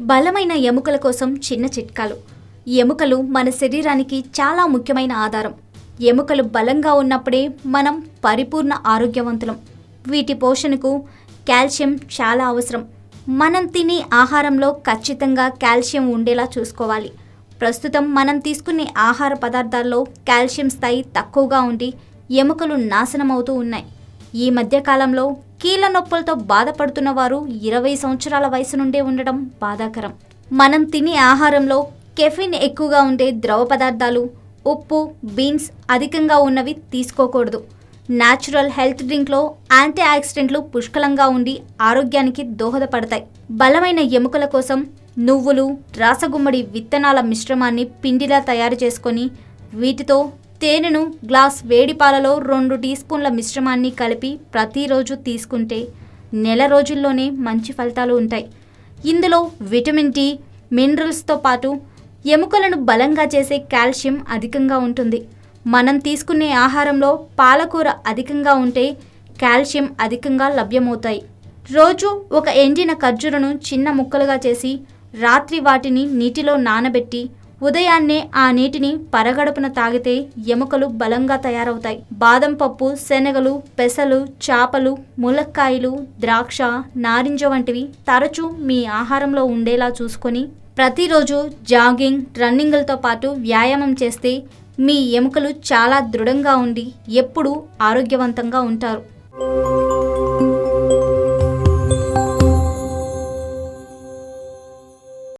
బలమైన ఎముకల కోసం చిన్న చిట్కాలు. ఎముకలు మన శరీరానికి చాలా ముఖ్యమైన ఆధారం. ఎముకలు బలంగా ఉన్నప్పుడే మనం పరిపూర్ణ ఆరోగ్యవంతులం. వీటి పోషణకు కాల్షియం చాలా అవసరం. మనం తినే ఆహారంలో ఖచ్చితంగా కాల్షియం ఉండేలా చూసుకోవాలి. ప్రస్తుతం మనం తీసుకునే ఆహార పదార్థాల్లో కాల్షియం స్థాయి తక్కువగా ఉండి ఎముకలు నాశనమవుతూ ఉన్నాయి. ఈ మధ్యకాలంలో కీళ్ళ నొప్పులతో బాధపడుతున్న వారు 20 సంవత్సరాల వయసు నుండే ఉండడం బాధాకరం. మనం తినే ఆహారంలో కెఫిన్ ఎక్కువగా ఉండే ద్రవ పదార్థాలు, ఉప్పు, బీన్స్ అధికంగా ఉన్నవి తీసుకోకూడదు. న్యాచురల్ హెల్త్ డ్రింక్లో యాంటీ ఆక్సిడెంట్లు పుష్కలంగా ఉండి ఆరోగ్యానికి దోహదపడతాయి. బలమైన ఎముకల కోసం నువ్వులు, రాసగుమ్మడి విత్తనాల మిశ్రమాన్ని పిండిలా తయారు చేసుకొని వీటితో తేనెను గ్లాస్ వేడి పాలలో 2 టీ స్పూన్ల మిశ్రమాన్ని కలిపి ప్రతిరోజు తీసుకుంటే నెల రోజుల్లోనే మంచి ఫలితాలు ఉంటాయి. ఇందులో విటమిన్ డి, మినరల్స్తో పాటు ఎముకలను బలంగా చేసే కాల్షియం అధికంగా ఉంటుంది. మనం తీసుకునే ఆహారంలో పాలకూర అధికంగా ఉంటే కాల్షియం అధికంగా లభ్యమవుతాయి. రోజు ఒక ఎండిన ఖర్జూరను చిన్న ముక్కలుగా చేసి రాత్రి వాటిని నీటిలో నానబెట్టి ఉదయాన్నే ఆ నీటిని పరగడుపున తాగితే ఎముకలు బలంగా తయారవుతాయి. బాదం పప్పు, శనగలు, పెసలు, చేపలు, ములక్కాయలు, ద్రాక్ష, నారింజ వంటివి తరచూ మీ ఆహారంలో ఉండేలా చూసుకొని ప్రతిరోజు జాగింగ్, రన్నింగ్లతో పాటు వ్యాయామం చేస్తే మీ ఎముకలు చాలా దృఢంగా ఉండి ఎప్పుడూ ఆరోగ్యవంతంగా ఉంటారు.